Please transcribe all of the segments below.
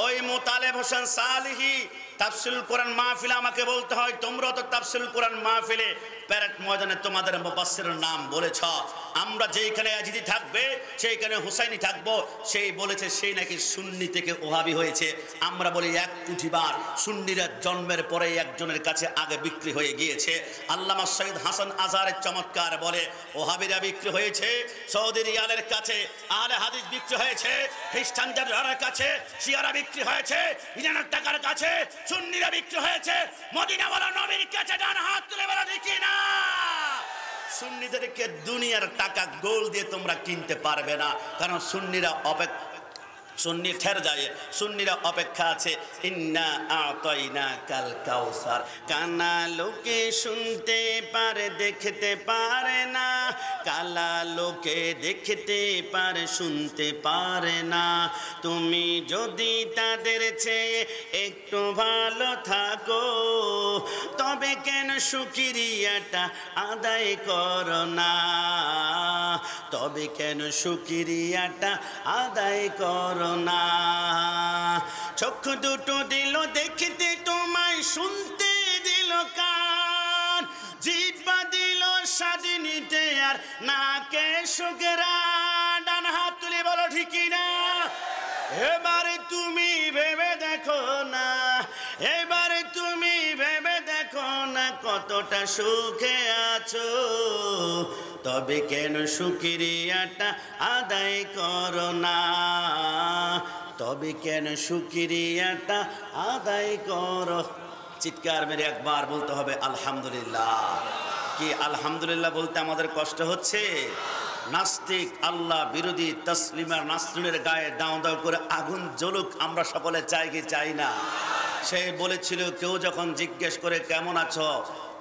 ওই মুতালেব হোসেন সালিহি তাফসিরুল কোরআন মাহফিলে আমাকে বলতে হয়, তোমরা তো তাফসিরুল কোরআন মাহফিলে প্যারেড ময়দানে তোমাদের মুফাসসিরের নাম বলেছ, আমরা যেইখানে ইয়াজিদি থাকবে সেইখানে হুসাইনি থাকবো, সেই বলেছে সেই নাকি সুন্নি থেকে ওহাবি হয়েছে। আমরা বলি এক কুঠিবার সুন্নিরা জন্মের পরে একজনের কাছে আগে বিক্রি হয়ে গিয়েছে। আল্লামা সৈয়দ হাসান আজহারের চমৎকার বলে ওহাবিরা বিক্রি হয়েছে সৌদি রিয়ালের কাছে, আহলে হাদিস বিক্রি হয়েছে খ্রিস্টানদের কাছে, শিয়ারা বিক্রি হয়েছে ইরানের টাকার কাছে, সুন্নিরা বিক্রি হয়েছে মদিনাওয়ালা নবীর কাছে। ডান হাত তুলে বলা দেখি না, সুন্নিদেরকে দুনিয়ার টাকা গোল দিয়ে তোমরা কিনতে পারবে না, কারণ সুন্নিরা সুন্নি ঠের যায়, সুন্নিরা অপেক্ষা আছে। ইন্না আতাইনা কাল কাউসার, কানা লোকে শুনতে পারে দেখতে পারে না, কালা লোকে দেখতে পারে শুনতে পারে না, তুমি যদি তাদের চেয়ে একটু ভালো থাকো তবে কেন শুকরিয়াটা আদায় করো না, তবে কেন শুকরিয়াটা আদায় করো না। চক্ষু দুটো দিল দেখতে তোমায়, শুনতে দিল কান, জিহ্বা দিল স্বাদ নিতে আর নাকে সুঘ্রাণ। ডান হাত তুলে বলো ঠিক না। এবারে তুমি ভেবে দেখো না, এবারে তুমি ভেবে দেখো না কতটা সুখে আছো, তবে কেন শুকরিয়াটা আদায় করো না, তবে কেন শুকরিয়াটা আদায় করো। চিৎকার মেরে একবার বলতে হবে আলহামদুলিল্লাহ। কি আলহামদুলিল্লাহ বলতে আমাদের কষ্ট হচ্ছে? নাস্তিক আল্লাহ বিরোধী তসলিমা নাসরিনের গায়ে দাও দাও করে আগুন জ্বলুক আমরা সকলে চাই কি চাই না? সে বলেছিল কেউ যখন জিজ্ঞেস করে কেমন আছো,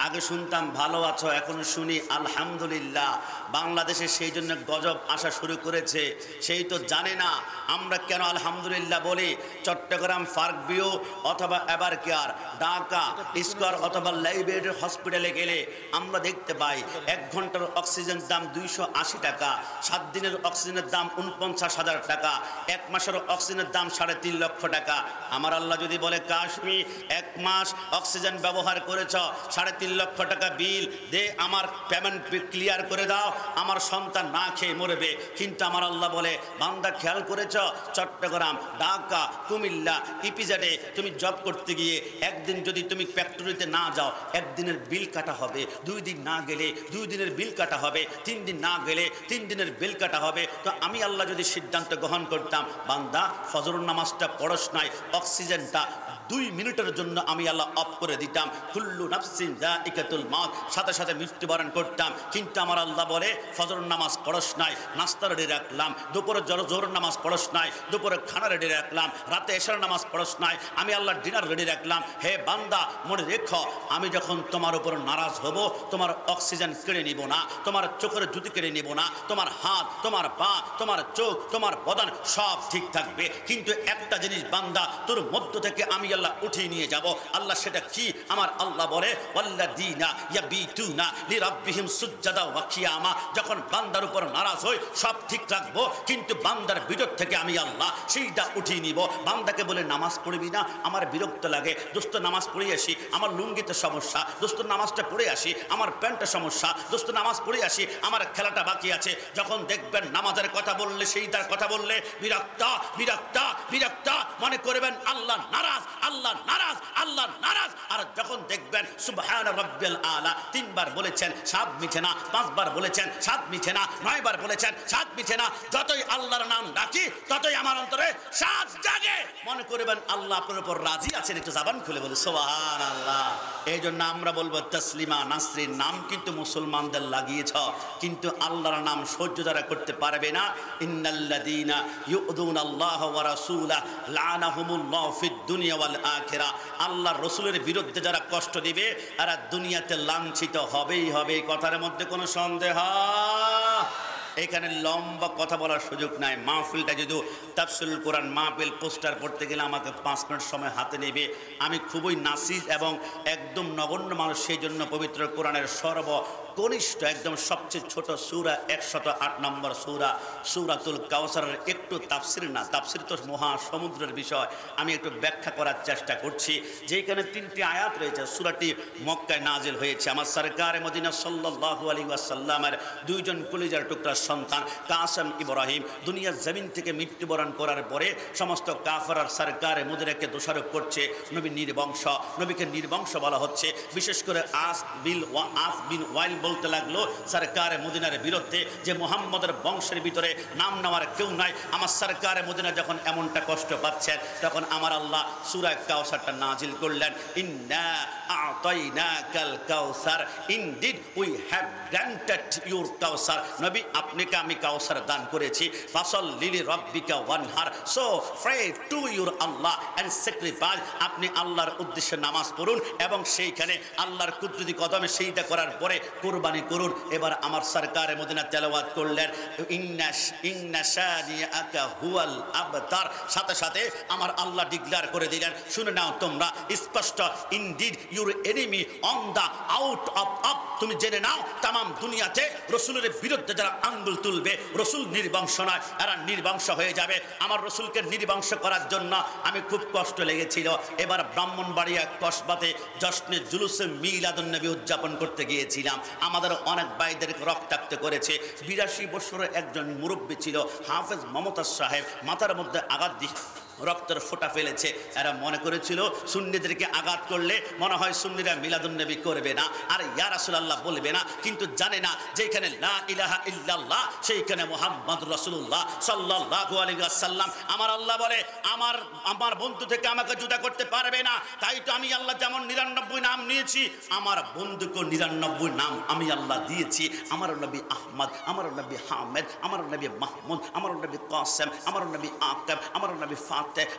আগে শুনতাম ভালো আছো, এখন শুনি আলহামদুলিল্লাহ। বাংলাদেশে সেই জন্য গজব আসা শুরু করেছে, সেই তো জানে না আমরা কেন আলহামদুলিল্লাহ বলি। চট্টগ্রাম ফার্কভিউ অথবা এভারকেয়ার, ঢাকা স্কয়ার অথবা লাইব্রেরি হসপিটালে গেলে আমরা দেখতে পাই 1 ঘন্টার অক্সিজেন দাম 280 টাকা, 7 দিনের অক্সিজেনের দাম 49,000 টাকা, 1 মাসের অক্সিজেনের দাম 3.5 লক্ষ টাকা। আমার আল্লাহ যদি বলে কাশ্মী 1 মাস অক্সিজেন ব্যবহার করেছ, 3.5 লক্ষ টাকা বিল দে, আমার পেমেন্ট ক্লিয়ার করে দাও, আমার সন্তান না খেয়ে মরবে। কিন্তু আমার আল্লাহ বলে বান্দা খেয়াল করেছ চট্টগ্রাম, ঢাকা, কুমিল্লা, ইপিজেডে তুমি জব করতে গিয়ে একদিন যদি তুমি ফ্যাক্টরিতে না যাও, 1 দিনের বিল কাটা হবে, 2 দিন না গেলে 2 দিনের বিল কাটা হবে, 3 দিন না গেলে 3 দিনের বিল কাটা হবে। তো আমি আল্লাহ যদি সিদ্ধান্ত গ্রহণ করতাম বান্দা ফজরের নামাজটা পড়স নাই, অক্সিজেনটা 2 মিনিটের জন্য আমি আল্লাহ অফ করে দিতাম, কুল্লু নাফসিন যায়িকাতুল মাউত, সাথে সাথে মৃত্যুবরণ করতাম। কিন্তু আমার আল্লাহ বলে ফজরের নামাজ পড়স নাই, নাস্তা রেডি রাখলাম, দুপুরে জোহরের নামাজ পড়স নাই, দুপুরে খানা রেডি রাখলাম, রাতে এশার নামাজ পড়স নাই, আমি আল্লাহ ডিনার রেডি রাখলাম। হে বান্দা মনে রেখো, আমি যখন তোমার উপর নারাজ হব তোমার অক্সিজেন কেড়ে নিব না, তোমার চোখের জুতি কেড়ে নিব না, তোমার হাত, তোমার পা, তোমার চোখ, তোমার বদন সব ঠিক থাকবে। কিন্তু একটা জিনিস বান্দা তোর মধ্য থেকে আমি আল্লাহ উঠিয়ে নিয়ে যাব। আল্লাহ সেটা কি? আমার আল্লাহ বলে ওয়াল্লাযীনা ইয়াবিতুনা লিরাব্বিহিম সুজদাও ওয়া কিয়ামা। যখন বান্দার উপর নারাজ হই সব ঠিক রাখবো, কিন্তু বান্দার বিরোধ থেকে আমি আল্লাহ সেইটা উঠিয়ে নিব। বান্দাকে বলে নামাজ পড়বি না, আমার বিরক্ত লাগে, দোস্ত নামাজ পড়ে আসি, আমার লুঙ্গিতে সমস্যা, দোস্ত নামাজটা পড়ে আসি, আমার প্যান্টে সমস্যা, দোস্ত নামাজ পড়ে আসি, আমার খেলাটা বাকি আছে। যখন দেখবেন নামাজের কথা বললে, সেইটার কথা বললে বিরক্ত বিরক্ত বিরক্ত মনে করবেন আল্লাহ নারাজ, আল্লাহ নারাজ, আল্লাহ নারাজ। আর যখন দেখবেন সুবহান রাব্বিল আলা 3 বার বলেছেন স্বাদ মিঠে না, 5 বার বলেছেন স্বাদ মিঠে না, 9 বার বলেছেন স্বাদ মিঠে না, যতই আল্লাহর নাম ডাকি ততই আমার অন্তরে স্বাদ জাগে, মনে করবেন আল্লাহ আপনার উপর রাজি আছেন। একটু জবান খুলে বলে সুবহানাল্লাহ। এই জন্য আমরা বলবো তসলিমা নাসরিন নাম কিন্তু মুসলমানদের লাগিয়েছ, কিন্তু আল্লাহর নাম সহ্য যারা করতে পারবে না, ইন্নাল্লাযীনা ইউযুনাল্লাহা ওয়া রাসূলাহু লানাহুমুল্লাহু ফিদ দুনিয়া ওয়াল আখিরা। আল্লাহর রাসূলের বিরুদ্ধে যারা কষ্ট দিবে এরা দুনিয়াতে লাঞ্ছিত হবেই হবে, এই কথার মধ্যে কোনো সন্দেহ। এখানে লম্বা কথা বলার সুযোগ নাই। মাহফিলটা যদি তাফসিরুল কোরআন মাহফিল পোস্টার করতে গেলে আমাকে 5 মিনিট সময় হাতে নেবে। আমি খুবই নাসিজ এবং একদম নগণ্য মানুষ, সেই জন্য পবিত্র কোরআনের কনিষ্ঠ একদম সবচেয়ে ছোট সূরা 108 নম্বর সূরা সূরাতুল কাউসারের একটু তাফসির না, তাফসির তো মহা সমুদ্রের বিষয়, আমি একটু ব্যাখ্যা করার চেষ্টা করছি। যেখানে 3টি আয়াত রয়েছে, সূরাটি মক্কায় নাজিল হয়েছে। আমার সরকারে মদিনা সাল্লাল্লাহু আলাইহি ওয়াসাল্লামের 2 জন কলিজার টুকরা সন্তান কাসেম ইব্রাহিম দুনিয়ার জমিন থেকে মৃত্যুবরণ করার পরে সমস্ত কাফের আর সরকারে মদিনাকে দোষারোপ করছে নবী নির্বংশ, নবীকে নির্বংশ বলা হচ্ছে। বিশেষ করে আস বিন ওয়াইল বলতে লাগলো সরকারে মদিনার বিরুদ্ধে যে মুহাম্মদের বংশের ভিতরে নাম নেওয়ার কেউ নাই। আমার সরকারে মদিনা যখন এমনটা কষ্ট পাচ্ছেন, তখন আমার আল্লাহ সূরা কাউসারটা নাজিল করলেন, ইন্না আ'তাইনাকাল কাউসার, indeed we have granted your কাউসার। নবী, আপনাকে আমি কাউসার দান করেছি। ফাসাল্লি লিরাব্বিকা ওয়ানহার, so pray to your Allah and sacrifice. আপনি আল্লাহর উদ্দেশ্যে নামাজ পড়ুন এবং সেইখানে আল্লাহর কুদরতি কদমে সেইটা করার পরে কুরবানি করুন। এবার আমার সরকারে মদিনা তেলাওয়াত করলেন, ইন্না শানিআকা হুয়াল আবতার। সাথে সাথে আমার আল্লাহ ডিক্লেয়ার করে দিলেন, শুনে নাও তোমরা স্পষ্ট, indeed your enemy on the out of up. তুমি জেনে নাও তামাম দুনিয়াতে রসুলের বিরুদ্ধে যারা আঙ্গুল তুলবে, রসুল নির্বংশ নয়, এরা নির্বংশ হয়ে যাবে। আমার রসুলকে নির্বংশ করার জন্য আমি খুব কষ্ট লেগেছিল। এবার ব্রাহ্মণবাড়িয়া কসবাতে জশ্নে জুলুসে মিলাদুন নবী উদযাপন করতে গিয়েছিলাম। আমাদের অনেক ভাইদের রক্তাক্ত করেছে। 82 বছরের একজন মুরব্বী ছিল হাফেজ মমতাজ সাহেব, মাথার মধ্যে আঘাত দিয়ে রক্তের ফোঁটা ফেলেছে। এরা মনে করেছিল সুন্নিদেরকে আঘাত করলে মনে হয় সুন্নিরা মিলাদুন নবী করবে না আর ইয়া রাসূলুল্লাহ বলবে না, কিন্তু জানে না যেখানে লা ইলাহা ইল্লাল্লাহ সেইখানে মুহাম্মদ রাসূলুল্লাহ সাল্লাল্লাহু আলাইহি ওয়াসাল্লাম। আমার আল্লাহ বলে, আমার বন্ধু থেকে আমাকে জুদা করতে পারবে না। তাই তো আমি আল্লাহ যেমন 99 নাম নিয়েছি, আমার বন্ধুকে 99 নাম আমি আল্লাহ দিয়েছি। আমার নবী আহমদ, আমার নবী হামেদ, আমার নবী মাহমুদ, আমার নবী কাসেম, আমার নবী আকিব, আমার নবী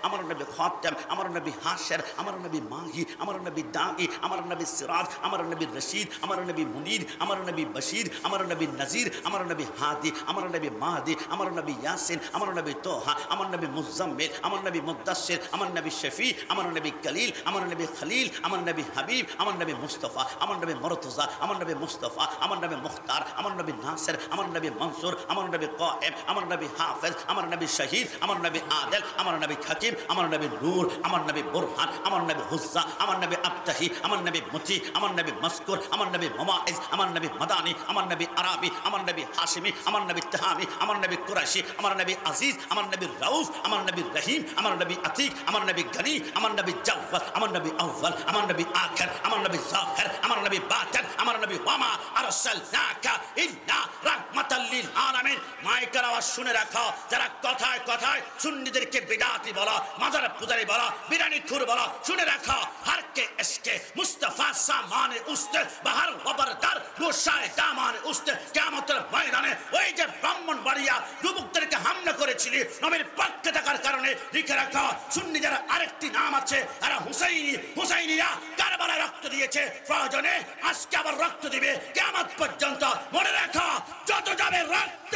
আমার নবী খাতাম, আমার নবী হাশের, আমার নবী মাহি, আমার নবী দাঈ, আমার নবী সিরাজ, আমার নবী রশিদ, আমার নবী মুনির, আমার নবী বশির, আমার নবী নজির, আমার নবী হাদি, আমার নবী মাহদি, আমার নবী ইয়াসিন, আমার নবী তোহা, আমার নবী মুজাম্মিল, আমার নবী মুদাসসির, আমার নবী শফি, আমার নবী কলিল, আমার নবী খলিল, আমার নবী হাবিব, আমার নবী মুস্তাফা, আমার নবী মুরতজা, আমার নবী মুস্তাফা, আমার নবী মুখতার, আমার নবী নাসির, আমার নবী মনসুর, আমার নবী কায়েম, আমার নবী হাফেজ, আমার নবী শহীদ, আমার নবী আদিল, আমার নবী হাকিম, আমার নবী নূর, আমার নবী বুরহান, আমার নবী হুজ্জা, আমার নবী আবতাহি, আমার নবী মুতি, আমার নবী মাসকুর, আমার নবী মুমাইজ, আমার নবী মাদানী, আমার নবী আরাবি, আমার নবী হাশিমি, আমার নবী তাহামি, আমার নবী কুরাইশি, আমার নবী আজিজ, আমার নবী রাউফ, আমার নবী রহিম, আমার নবী আতিক, আমার নবী গনি, আমার নবী জাওয়াদ, আমার নবী আউয়াল, আমার নবী আখির, আমার নবী জাহির, আমার নবী বাতিন, আমার নবী ওয়ামা আরসালনাকা ইল্লা রাহমাতাল লিল আলামিন। মাইকের আওয়াজ শুনে রাখো, যারা কথায় কথায় সুন্নিদেরকে বিদআতি বলা, মাজার পূজারি বলা, বিরানি খুর বলা, শুনে রাখো, হর কে ইশকে মুস্তাফা সামানে উস্তে বাহার খবরদার গোসায় দামানে উস্তে। কিয়ামতের ময়দানে ওই যে ব্রাহ্মণবাড়িয়া যুবকদেরকে হামলা করেছিলি নবীর পক্ষে থাকার কারণে, লিখে রাখো, সুন্নি যারা আরেকটি নাম আছে, এরা হুসাইনি। হুসাইনিরা কারবালায় রক্ত দিয়েছে, প্রয়োজনে আজকে আবার রক্ত দিবে কিয়ামত পর্যন্ত। মনে রাখো, যত যাবে রক্ত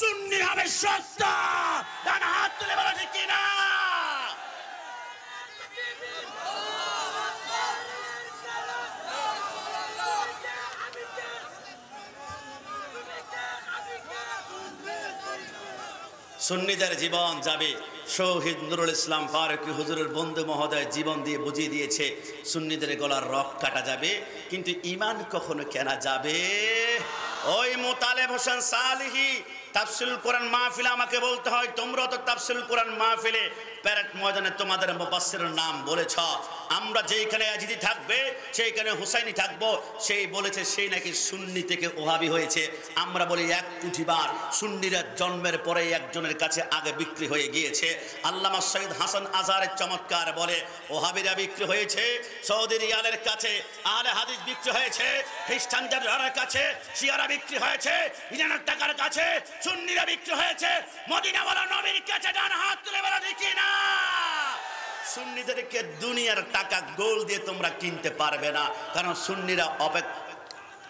সুন্নি হবে সত্য। ডান হাত তুলে বলো ঠিক কিনা? সুন্নিদের জীবন যাবে। শহীদ নুরুল ইসলাম ফারুকী হুজুরের বন্ধু মহোদয় জীবন দিয়ে বুঝিয়ে দিয়েছে, সুন্নিদের গলার রক কাটা যাবে, কিন্তু ঈমান কখনো কেনা যাবে। ওই মোতালেব হোসেন সালিহি তাফসিরুল কোরআন মাহফিলে আমাকে বলতে হয়, তোমরা তো তাফসিরুল কোরআন মাহফিলে প্যারেড ময়দানে তোমাদের মুফাসসিরের নাম বলেছ, আমরা যেইখানে ইয়াজিদি থাকবে সেইখানে হুসাইনি থাকবো। সেই বলেছে সেই নাকি সুন্নি থেকে ওহাবি হয়েছে। আমরা বলি 1 কোটি বার সুন্নিরা জন্মের পরে একজনের কাছে আগে বিক্রি হয়ে গিয়েছে। আল্লামা সৈয়দ হাসান আজহারের চমৎকার বলে, ওহাবিরা বিক্রি হয়েছে সৌদি রিয়ালের কাছে, আহলে হাদিস বিক্রি হয়েছে খ্রিস্টানদের কাছে, শিয়ারা বিক্রি হয়েছে ইরানের টাকার কাছে, সুন্নিরা বিক্রি হয়েছে মদিনাওয়ালা নবীর কাছে। ডান হাত তুলে বলা দেখি না। সুন্নিদেরকে দুনিয়ার টাকা গোল দিয়ে তোমরা কিনতে পারবে না, কারণ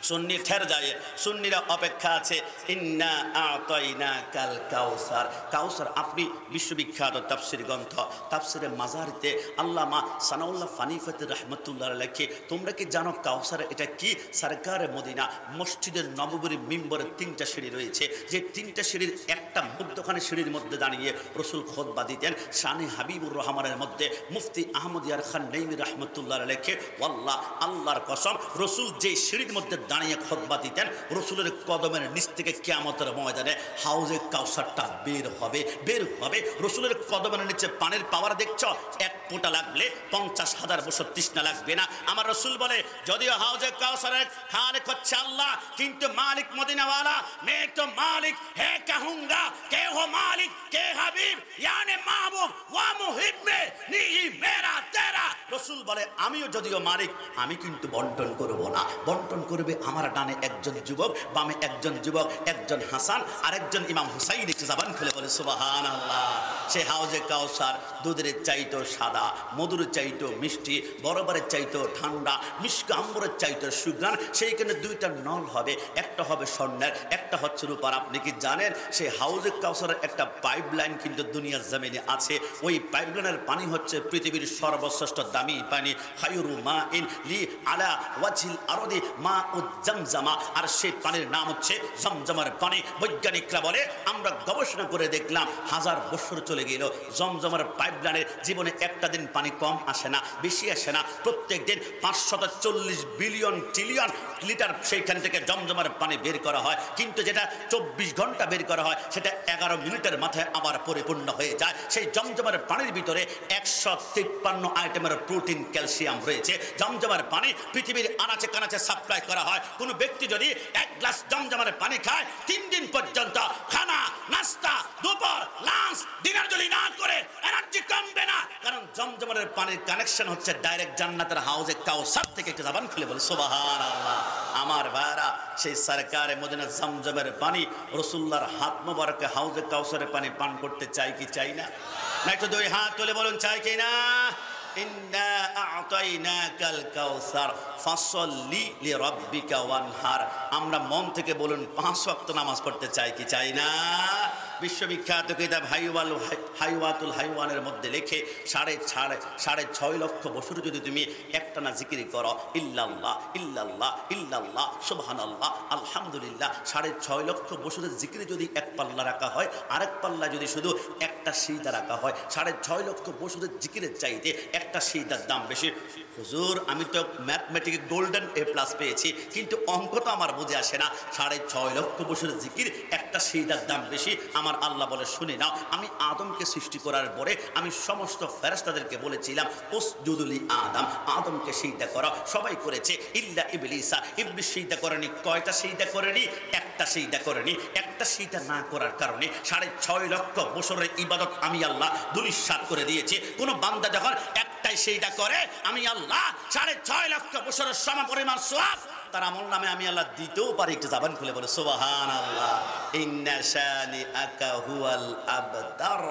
সুন্নি ঠের যায়, সুন্নিরা অপেক্ষা আছে। ইন্না আতাইনা কাল কাউসার, কাউসার আপনি বিশ্ববিখ্যাত তাফসির গ্রন্থ তাফসিরে মাজারিতে আল্লামা সানাউল্লাহ ফানিফাতে রহমতুল্লাহ লেখে, তোমরা কি জানো কাউসার এটা কি? সরকারে মদিনা মসজিদের নববীর মিম্বরের 3টা সিঁড়ি রয়েছে, যে 3টা সিঁড়ির একটা মধ্যখানে সিঁড়ির মধ্যে দাঁড়িয়ে রসুল খুতবা দিতেন। শানে হাবিবুর রহমানের মধ্যে মুফতি আহমদ ইয়ার খান নঈমী রহমতুল্লাহ লেখে, ওয়াল্লাহ আল্লাহর কসম, রসুল যে সিঁড়ির মধ্যে দাঁড়িয়ে খুতবা দিতেন, রসুলের কদমের নিচ থেকে কিয়ামতের ময়দানে হাউজে কাউসারটা বের হবে, বের হবে। রসুলের কদমের নিচে পানির পাওয়ার দেখছ, 1 ফোঁটা লাগলে 50,000 বছর তৃষ্ণা লাগবে না। আমার রসুল বলে, যদিও হাউজে কাউসারের খালিক হচ্ছে আল্লাহ, কিন্তু মালিক মদিনাওয়ালা, मैं तो मालिक है कहूंगा, के हो मालिक के हबीब यानी महबूब वा मुहिब में नहीं मेरा तेरा। রসুল বলে, আমিও যদিও মালিক, আমি কিন্তু বন্টন করব না, বন্টন করবে আমার ডানে একজন যুবক, বামে একজন যুবক, একজন হাসান আর একজন ইমাম হুসাইন। একটু জবান খুলে বলে সুবহানাল্লাহ। সে হাউজে কাউসার দুধের চাইতো সাদা, মধুর চাইতো মিষ্টি, বরফের চাইতো ঠান্ডা, মিষ্টি আম্বরের চাইতো সুগ্রাণ। সেইখানে 2টা নল হবে, একটা হবে স্বর্ণের, একটা হচ্ছে রূপার। আপনি কি জানেন সেই হাউজে কাউসারের একটা পাইপলাইন কিন্তু দুনিয়ার জমিনে আছে? ওই পাইপলাইনের পানি হচ্ছে পৃথিবীর সর্বশ্রেষ্ঠ দামি পানি। খায়রু মা ইন লি আলা ওয়াজিল আরদি মা উজ্জামজামা, আর সেই পানির নাম হচ্ছে জমজমের পানি। বৈজ্ঞানিকরা বলে, আমরা গবেষণা করে দেখলাম 1000 বছর চলে গেল, জমজমের পাইপলাইনের জীবনে একটা দিন পানি কম আসে না, বেশি আসে না। প্রত্যেক দিন 540 বিলিয়ন ট্রিলিয়ন লিটার সেইখান থেকে জমজমের পানি বের করা হয়, কিন্তু যেটা 24 ঘন্টা বের করা হয় সেটা 11 মিনিটের মাথায় আবার পরিপূর্ণ হয়ে যায়। সেই জমজমের পানির ভিতরে 153 আইটেমের প্রোটিন, ক্যালসিয়াম রয়েছে। জমজমের পানি পৃথিবীর আনাচে কানাচে সাপ্লাই করা হয়। কোনো ব্যক্তি যদি 1 গ্লাস জমজমের পানি খায়, 3 দিন পর্যন্ত খানা, নাস্তা, দুপুর, লাঞ্চ, ডিনার যদি না করে এনার্জি কমবে না, কারণ জমজমের পানির কানেকশন হচ্ছে ডাইরেক্ট জান্নাতের হাউজে কাউসার থেকে। একটু জবান খুলে বলে সুবহানাল্লাহ। আমার ভাইরা, সেই সরকারে মদিনা জমজমের পানি, রসুল্লাহর হাত মোবারকে হাউজে কাউসারের পানি পান করতে চাই কি চাই না? না একটু 2 হাত তুলে বলুন, চাই কি না? ইন্না আ'তাইনাকাল কাউসার ফাসল্লি লিরাব্বিকা ওয়ানহার। আমরা মন থেকে বলুন 5 ওয়াক্ত নামাজ পড়তে চাই কি চাই না? বিশ্ববিখ্যাত কিতাব হাইওয়াতুল হাইওয়ানের মধ্যে লেখে, 6.5 লক্ষ বছর যদি তুমি একটানা জিকির করো, ইল্লাল্লাহ ইল্লাল্লাহ ইল্লাল্লাহ সুবহানাল্লাহ আলহামদুলিল্লাহ, 6.5 লক্ষ বছরের জিকির যদি এক পাল্লা রাখা হয়, আরেক পাল্লা যদি শুধু একটা সিজদা রাখা হয়, 6.5 লক্ষ বছরের জিকিরের চাইতে একটা সিজদার দাম বেশি। হুজুর, আমি তো ম্যাথমেটিক্যাল গোল্ডেন A+ পেয়েছি, কিন্তু অঙ্ক তো আমার বুঝে আসে না। 6.5 লক্ষ বছরের জিকির, একটা সিজদার দাম বেশি। আমার আল্লাহ বলে, শুনে নাও, আমি আদমকে সৃষ্টি করার পরে আমি সমস্ত ফেরেশতাদেরকে বলেছিলাম উসজুদুলি আদম, আদমকে সিজদা করো। সবাই করেছে ইল্লা ইবলিসা, ইবলিস সিজদা করেনি। কয়টা সিজদা করেনি? একটা সিজদা করেনি। একটা সিজদা না করার কারণে 6.5 লক্ষ বছরের ইবাদত আমি আল্লাহ দুলিশাত করে দিয়েছি। কোন বান্দা যখন একটাই সিজদা করে, আমি আল্লাহ 6.5 লক্ষ বছরের সমপরিমাণ সওয়াব তার আমল নামে আমি আল্লাহ দিতেও পারি। একটু জবান খুলে বলে সুবহানাল্লাহ। ইন্না শানিআকা হুয়াল আবতার,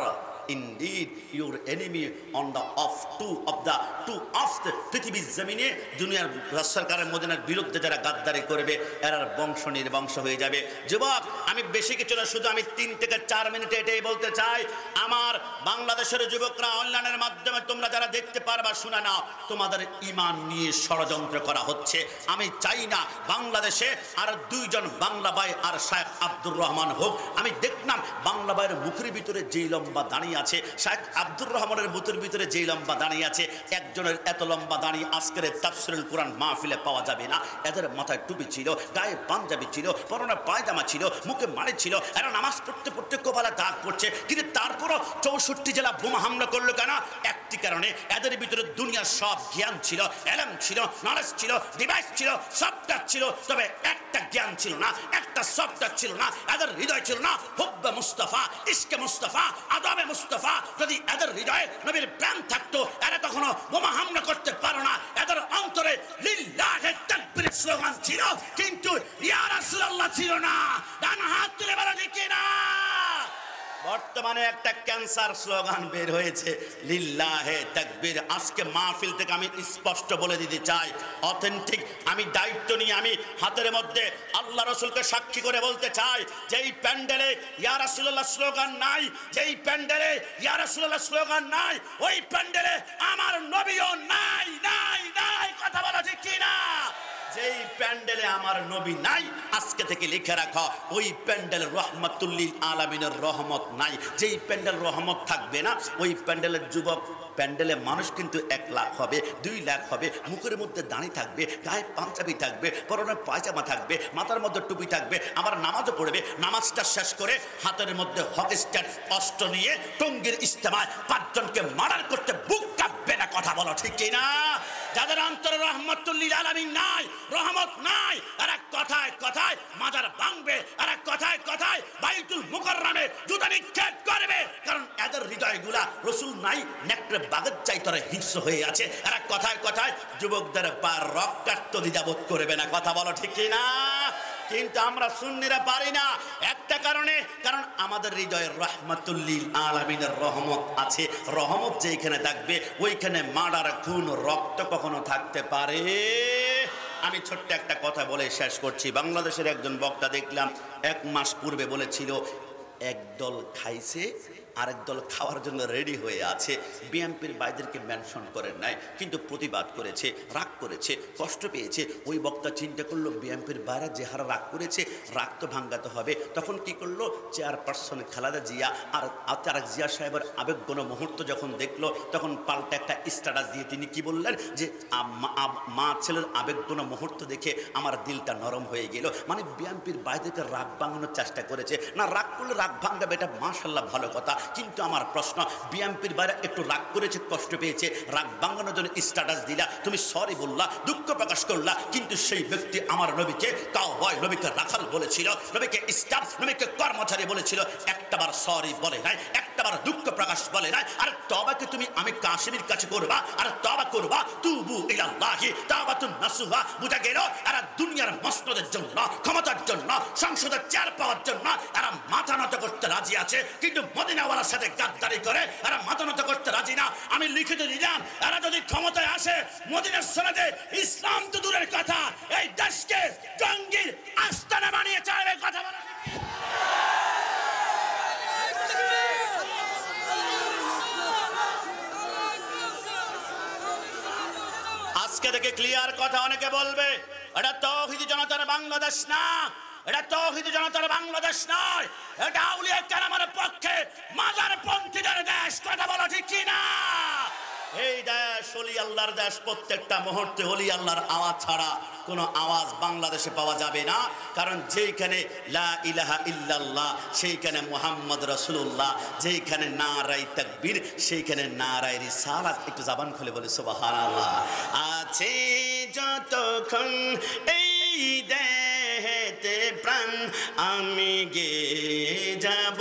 indeed your enemy on the two of the পৃথিবীর জমিনে দুনিয়ার সরকারের মদিনার বিরুদ্ধে যারা গাদ্দারি করবে, এরা বংশ নির্বংশ হয়ে যাবে। যুবক, আমি বেশি কিছু না, শুধু আমি 3 থেকে 4 মিনিটে এটাই বলতে চাই। আমার বাংলাদেশের যুবকরা অনলাইনের মাধ্যমে তোমরা যারা দেখতে পারবা, শুনে নাও, তোমাদের ঈমান নিয়ে ষড়যন্ত্র করা হচ্ছে। আমি চাই না বাংলাদেশে আর 2 জন বাংলা ভাই আর শেখ আব্দুর রহমান হোক। আমি দেখলাম বাংলা ভাইয়ের মুখের ভিতরে যেই লম্বা দাঁড়িয়ে আছে, শেখ আব্দুর রহমানের মুখের ভিতরে যেই লম্বা দাঁড়িয়ে আছে, একজনের এত লম্বা দাঁড়িয়ে আজকের তাফসীরুল কোরআন মাহফিলে পাওয়া যাবে না। এদের মাথায় টুপি ছিল, গায়ে পাঞ্জাবি ছিল, পরনে পায়জামা ছিল, মুখে মাড়ি ছিল, এরা নামাজ পড়তে পড়তে কপালে দাগ পড়ছে। কিন্তু তারপরও 64 জেলা বোমা হামলা করলো কেন? একটি কারণে, এদের ভিতরে দুনিয়ার সব জ্ঞান ছিল, এলম ছিল, নলেজ ছিল, ডিভাইস ছিল, সফটওয়্যার ছিল, তবে একটা জ্ঞান ছিল না, একটা সফটওয়্যার ছিল না। এদের হৃদয় ছিল না হুব্বে মুস্তাফা, ইশকে মুস্তাফা, আদবে মুস্তাফা। যদি এদের হৃদয়ে নবীর প্রেম থাকতো, এরা কখনো বোমা হামলা করতে পারো না। এদের অন্তরে লিল্লাহি তাকবীরের স্লোগান ছিল, কিন্তু ইয়া রাসূলুল্লাহ ছিল না। ডান হাত তুলে বলো ঠিক না? বর্তমানে একটা ক্যান্সার স্লোগান বের হয়েছে, লিল্লাহে তাকবীর। আজকে মাহফিল থেকে আমি স্পষ্ট বলে দিতে চাই, অথেন্টিক আমি দায়িত্ব নিয়ে আমি হাতের মধ্যে আল্লাহ রসুলকে সাক্ষী করে বলতে চাই, যেই প্যান্ডেলে ইয়া রাসূলুল্লাহ স্লোগান নাই, যেই প্যান্ডেলে ইয়া রাসূলুল্লাহ স্লোগান নাই, ওই প্যান্ডেলে আমার নবীও নাই নাই নাই। কথা বলা ঠিক কিনা? যেই প্যান্ডেলে আমার নবী নাই, আজকে থেকে লিখে রাখো, ওই প্যান্ডেলে রহমাতুল লিল আলামিনের রহমত নাই। যেই প্যান্ডেল রহমত থাকবে না, ওই প্যান্ডেলের যুবক, প্যান্ডেলে মানুষ কিন্তু 1 লাখ হবে, 2 লাখ হবে, মুখের মধ্যে দাঁড়ি থাকবে, গায়ে পাঞ্জাবি থাকবে, পরনে পায়জামা থাকবে, মাথার মধ্যে টুপি থাকবে, আবার নামাজও পড়বে। নামাজটা শেষ করে হাতের মধ্যে হকি স্ট্যান্ড অস্ত্র নিয়ে টঙ্গীর ইজতেমায় 5 জনকে মার্ডার করতে বুক কাঁপবে না। কথা বলো ঠিক কিনা? যাদের অন্তরে রহমাতুল লিল আলামিন নাই, রহমত নাই, এরা কথায় কথায় মাজার ভাঙবে, এরা কথায় কথায় বাইতুল মুকাররমে জুতা নিক্ষেপ করবে, কারণ এদের হৃদয়গুলা রসুল নাই, নেকড়ে বাঘের চাইতে হিংস্র হয়ে আছে। এরা কথায় কথায় যুবকদের পা রক্তাক্ত দ্বিধাবোধ করবে না। কথা বলো ঠিক কিনা? কিন্তু আমরা সুন্নিরা পারি না একটা কারণে, কারণ আমাদের হৃদয়ে রহমাতুল লিল আলামিনের রহমত আছে। রহমত যেখানে থাকবে ওইখানে মার্ডার, খুন, রক্ত কখনো থাকতে পারে। আমি ছোট্ট একটা কথা বলে শেষ করছি। বাংলাদেশের একজন বক্তা দেখলাম 1 মাস পূর্বে বলেছিল, একদল খাইছে আরেক দল খাওয়ার জন্য রেডি হয়ে আছে। বিএনপির ভাইদেরকে মেনশন করেন নাই, কিন্তু প্রতিবাদ করেছে, রাগ করেছে, কষ্ট পেয়েছে। ওই বক্তা চিন্তা করলো, বিএনপির ভাইরা যে হারে রাগ করেছে, রাগ তো ভাঙ্গাতে হবে। তখন কি করলো, চেয়ারপারসন খালেদা জিয়া আর তারেক জিয়া সাহেবের আবেগঘন মুহূর্ত যখন দেখলো, তখন পাল্টা একটা স্ট্যাটাস দিয়ে তিনি কি বললেন, যে মা ছেলের আবেগঘন মুহূর্ত দেখে আমার দিলটা নরম হয়ে গেল। মানে বিএনপির ভাইদেরকে রাগ ভাঙানোর চেষ্টা করেছে। না, রাগ করলে রাগ ভাঙাবে, এটা মাশাআল্লাহ ভালো কথা, কিন্তু আমার প্রশ্ন, বিএনপির বাইরে একটু রাগ করেছে, কষ্ট পেয়েছে, রাগ ভাঙানোর জন্য স্ট্যাটাস দিলা, তুমি সরি বললা, দুঃখ প্রকাশ করলা, কিন্তু সেই ব্যক্তি আমার নবীকে কাউবয়, নবীকে রাখাল বলেছিল, নবীকে স্টাফ, নবীকে কর্মচারী বলেছিল, একটাবার সরি বলে নাই, একটাবার দুঃখ প্রকাশ বলে নাই। আর তওবাকে তুমি আমি কাশিমের কাছে করবা, আর তওবা করবা, তুবু ইলাল্লাহি তাওবাতুন নাসুহা। বুঝা গেল, এরা দুনিয়ার মসনদের জন্য, ক্ষমতার জন্য, সংসদের চেয়ার পাওয়ার জন্য এরা মাথা নত করতে রাজি আছে, কিন্তু মদিনাওয়ালার সাথে গাদ্দারি করে এরা মাথা নত করতে রাজি না। আমি লিখিত দিলাম, এরা যদি ক্ষমতায় আসে, মদিনার সনদে ইসলাম তো দূরের কথা, এই দেশকে জঙ্গির আস্তানা বানিয়ে চাইবে। কথা বলা আজকে থেকে ক্লিয়ার কথা। অনেকে বলবে এটা তাওহীদি জনতার বাংলাদেশ না, এটা তাওহীদি জনতার বাংলাদেশ নয়, এটা আউলিয়া কেরামের পক্ষে মাজারপন্থীদের দেশ। কথা বলা ঠিক কিনা? এই দেশ ওলি আল্লাহর দেশ। প্রত্যেকটা মুহূর্তে ওলি আল্লাহর আওয়াজ ছাড়া কোনো আওয়াজ বাংলাদেশে পাওয়া যাবে না। কারণ যেইখানে লা ইলাহা ইল্লাল্লাহ, সেইখানে মুহাম্মদ রাসূলুল্লাহ, যেইখানে নারায়ে তাকবীর, সেইখানে নারায়ে রিসালাত। একটু জবান খুলে বলে সুবহানাল্লাহ। আছে যতক্ষণ এই দেহেতে প্রাণ, আমি গেয়ে যাব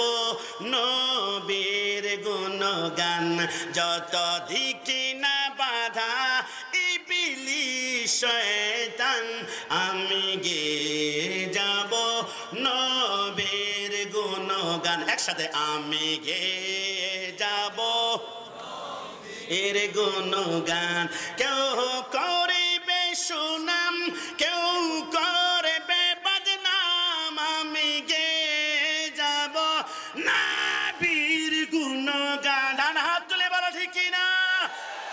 নবীর গুণগান। যত দিকে না বাধা ইবলিস শয়তান, আমি গেয়ে যাব নবীর গুণগান। একসাথে আমি গেয়ে যাব এর গুণগান। কেউ করিবে সুনাম, কেউ করবে বদনাম, আমি গেয়ে যাব নবীর গুণগান। হাত তুলে বলো ঠিক কিনা?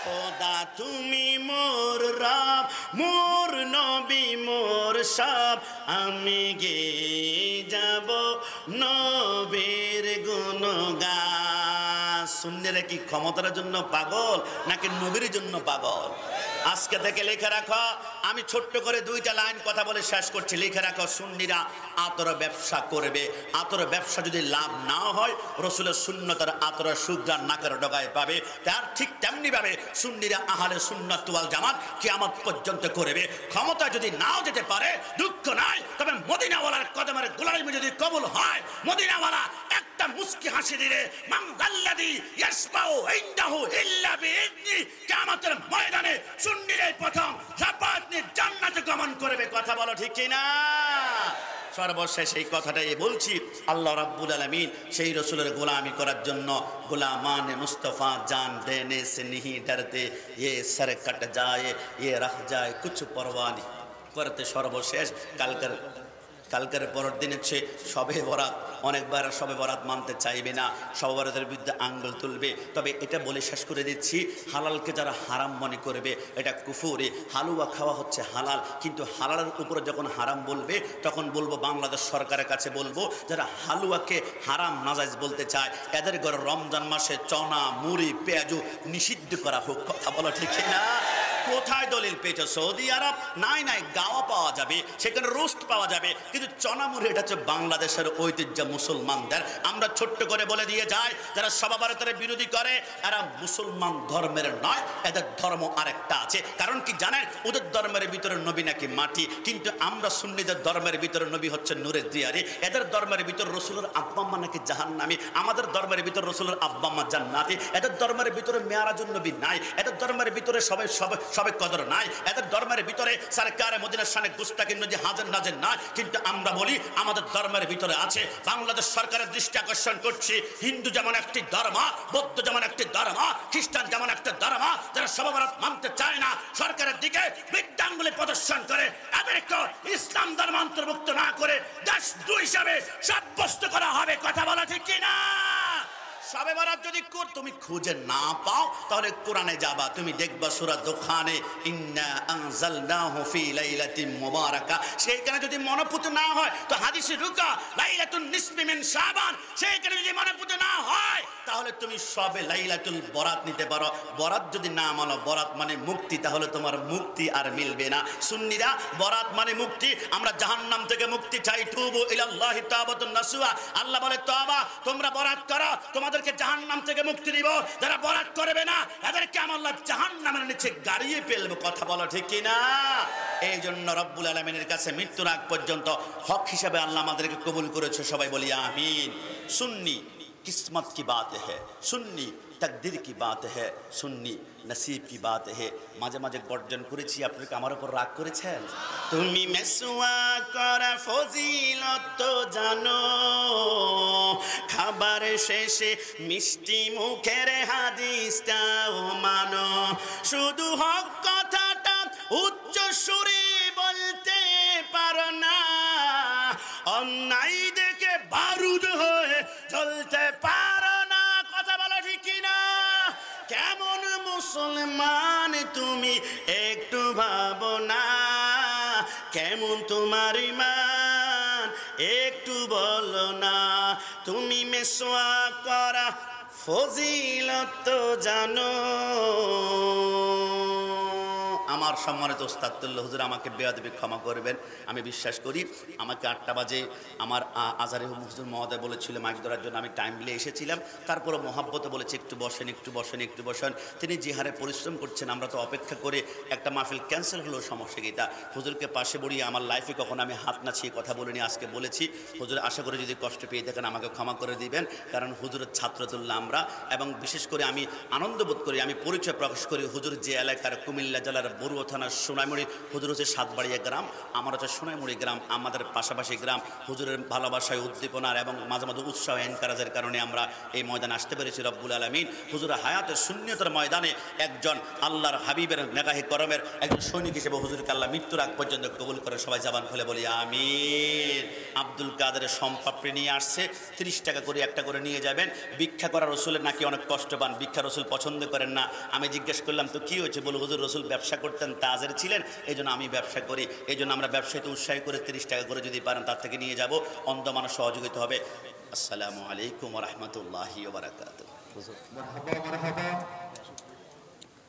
খোদা তুমি মোর রব, মোর নবী মোর সব, আমি গেয়ে যাব নবীর গুণগান। সুন্নিরা কি ক্ষমতার জন্য পাগল নাকি নবীর জন্য পাগল? আজকে থেকে লিখে রাখো, আমি ছোট্ট করে 2টা লাইন কথা বলে শেষ করছি। লিখে রাখো, সুন্নিরা আতর ব্যবসা করবে। আতর ব্যবসা যদি লাভ না হয়, রসুলের সুন্নতের আতরের সুঘ্রাণ নাকের ডগায় পাবে। তার ঠিক তেমনি ভাবে সুন্নিরা আহলে সুন্নাত ওয়াল জামাত কিয়ামত পর্যন্ত করবে। ক্ষমতা যদি নাও যেতে পারে, দুঃখ নাই, তবে মদিনাওয়ালার কদমের গোলামি যদি কবুল হয়, মদিনাওয়ালা একটা মুস্কি হাসি দিলে, মান যাল্লাযী ইয়াশফাউ ইনদাহু ইল্লা বিইذনি, কিয়ামতের ময়দানে সুন্নিরাই প্রথম শাফাআত নিয়ে জান্নাতে গমন করবে। কথা বলো ঠিক কিনা? সর্বশেষ এই কথাটাই বলছি, আল্লাহ রাব্বুল আলামিন সেই রসুলের গোলামি করার জন্য গোলামান মুস্তফা জান দেনে সে नहीं डरते ये सर कट जाए ये रह जाए कुछ परवाह नहीं করতে। সর্বশেষ কালকের পরের দিন হচ্ছে শবে বরাত। অনেকবার শবে বরাত মানতে চাইবে না, শবে বরাতের বিরুদ্ধে আঙ্গুল তুলবে। তবে এটা বলে শেষ করে দিচ্ছি, হালালকে যারা হারাম মনে করবে এটা কুফুরি। হালুয়া খাওয়া হচ্ছে হালাল, কিন্তু হালালের উপরে যখন হারাম বলবে তখন বলবো, বাংলাদেশ সরকারের কাছে বলবো, যারা হালুয়াকে হারাম নাজাইজ বলতে চায় এদের ঘরে রমজান মাসে চনা মুড়ি পেঁয়াজু নিষিদ্ধ করা হোক। কথা বলো ঠিক না? কোথায় দলিল পেয়েছে? সৌদি আরব? নাই, গাওয়া পাওয়া যাবে, সেখানে রোস্ট পাওয়া যাবে, কিন্তু চনামুড়ি এটা হচ্ছে বাংলাদেশের ঐতিহ্য মুসলমানদের। আমরা ছোট্ট করে বলে দিয়ে যাই, যারা সভা ভারতের বিরোধী করে এরা মুসলমান ধর্মের নয়, এদের ধর্ম আরেকটা আছে। কারণ কি জানেন? ওদের ধর্মের ভিতরে নবী নাকি মাটি, কিন্তু আমরা সুন্নিদের ধর্মের ভিতরে নবী হচ্ছে নূরের দিয়ারি। এদের ধর্মের ভিতরে রসুলের আব্বা আম্মা নাকি জাহান্নামী, আমাদের ধর্মের ভিতরে রসুলের আব্বা আম্মা জান্নাতি। এদের ধর্মের ভিতরে মেয়ারাজুন নবী নাই, এদের ধর্মের ভিতরে সবে কদর নাই, এদের ধর্মের ভিতরে সরকার মদিনার শানে গুস্তাখি নজি হাজার নাজের নাই। কিন্তু আমরা বলি আমাদের ধর্মের ভিতরে আছে। বাংলাদেশ সরকারের দৃষ্টি আকর্ষণ করছি, হিন্দু যেমন একটি ধর্ম, বৌদ্ধ যেমন একটি ধর্ম, খ্রিস্টান যেমন একটা ধর্ম, যারা সর্বভারত মানতে চায় না, সরকারের দিকে বৃদ্ধাঙ্গুলি প্রদর্শন করে এদেরকে ইসলাম ধর্ম অন্তর্ভুক্ত না করে দেশ হিসাবে সাব্যস্ত করা হবে। কথা বলা ঠিক কিনা? শবে বরাত যদি তুমি খুঁজে না পাও তাহলে কোরআনে যাবা, তুমি দেখবা সূরা দুখানে ইন্না আনজালনাহু ফি লাইলাতিন মুবারাকা। সেইখানে যদি মনোপুত না হয় তো হাদিসে রুকা লাইলাতুন নিসফি মিন শাবান, সেইখানে যদি মনোপুত না হয় তাহলে তুমি সবে লাইলাতুল বরাত নিতে পারো। বরাত যদি না মানো, বরাত মানে মুক্তি, তাহলে তোমার মুক্তি আর মিলবে না। সুন্নিরা বরাত মানে মুক্তি, আমরা জাহান্নাম থেকে মুক্তি চাই। তুবু ইলাল্লাহি তাওবাতুন নাসুহা, আল্লাহ বলে তওবা, তোমরা বরাত করো, তোমাদেরকে জাহান্নাম থেকে মুক্তি দিব। যারা বরাত করবে না এদেরকে আল্লাহ জাহান্নামের নিচে গাড়িয়ে ফেলবে। কথা বলো ঠিক কিনা? এই জন্য রব্বুল আলামিনের কাছে মৃত্যুর আগ পর্যন্ত হক হিসাবে আল্লাহ আমাদেরকে কবুল করেছে। সবাই বলি আমিন। সুন্নি किस्मत की बात है, सुन्नी तकदीर की बात है, सुन्नी नसीब की बात है। মাঝে মাঝে গর্জন করেছি, আপনি কি আমার উপর রাগ করেছেন? তুমি মেসুয়া করা ফজিলত তো জানো, খাবার শেষে মিষ্টি মুখের হাদিসটাও মানো, শুধু হক কথাটা উচ্চ সুরে বলতে পারো না, অন্যায় দেখে বারুদ হয়ে জ্বলতে পারো না। কথা বলো ঠিক কিনা? কেমন মুসলমান তুমি একটু ভাবো না, কেমন তোমার ঈমান একটু বলো না, তুমি মেসওয়াক করা ফজিলত তো জানো। আমার সম্মানিত ওস্তাদুল্লাহ হুজুর আমাকে বেয়াদবি ক্ষমা করবেন, আমি বিশ্বাস করি আমাকে 8টা বাজে আমার আজারে হুজুর মহোদয় বলেছিল মাইক ধরার জন্য, আমি টাইম মিলে এসেছিলাম। তারপরে মহাব্বতে বলেছে একটু বসেন, একটু বসেন, একটু বসেন। তিনি যে হারে পরিশ্রম করছেন, আমরা তো অপেক্ষা করে একটা মাহফিল ক্যান্সেল হলো, সমস্যা কি তা? হুজুরকে পাশে বড়িয়ে আমার লাইফে কখনো আমি হাত নাচিয়ে কথা বলিনি, আজকে বলেছি। হুজুর আশা করি যদি কষ্ট পেয়ে থাকেন আমাকে ক্ষমা করে দিবেন, কারণ হুজুরের ছাত্রতুল্লাহ আমরা। এবং বিশেষ করে আমি আনন্দ বোধ করি, আমি পরিচয় প্রকাশ করি, হুজুর যে এলাকার কুমিল্লা জেলার বড়ুয়া থানার সোনাইমুড়ি, হুজুর হচ্ছে সাতবাড়িয়া গ্রাম, আমার হচ্ছে সোনাইমুড়ি গ্রাম, আমাদের পাশাপাশি গ্রাম। হুজুরের ভালোবাসায় উদ্দীপনার এবং মাঝে মাঝে উৎসাহ এনকারেজের কারণে আমরা এই ময়দানে আসতে পেরেছি। রব্বুল আলামিন হুজুরের হায়াতের শূন্যতার ময়দানে একজন আল্লাহর হাবিবের নেগাহে করমের একজন সৈনিক হিসেবে হুজুরকে আল্লাহ মৃত্যুর আগ পর্যন্ত কবুল করে। সবাই জবান খুলে বলি আমিন। আব্দুল কাদেরের সম্পাপড়ি নিয়ে আসছে, 30 টাকা করে একটা করে নিয়ে যাবেন। ভিক্ষা করা রসুলের নাকি অনেক কষ্ট পান, ভিক্ষা রসুল পছন্দ করেন না। আমি জিজ্ঞেস করলাম তো কি হয়েছে? বলে হুজুর রসুল ব্যবসা করতেন, তাজের ছিলেন, এই জন্য আমি ব্যবসা করি, এই জন্য আমরা ব্যবসায়ীতে উৎসাহী করে 30 টাকা করে যদি পারেন তার থেকে নিয়ে যাব, অন্ধ মানুষ সহযোগিতা হবে। আসসালামু আলাইকুম ওয়া রাহমাতুল্লাহি ওয়া বারাকাতুহু।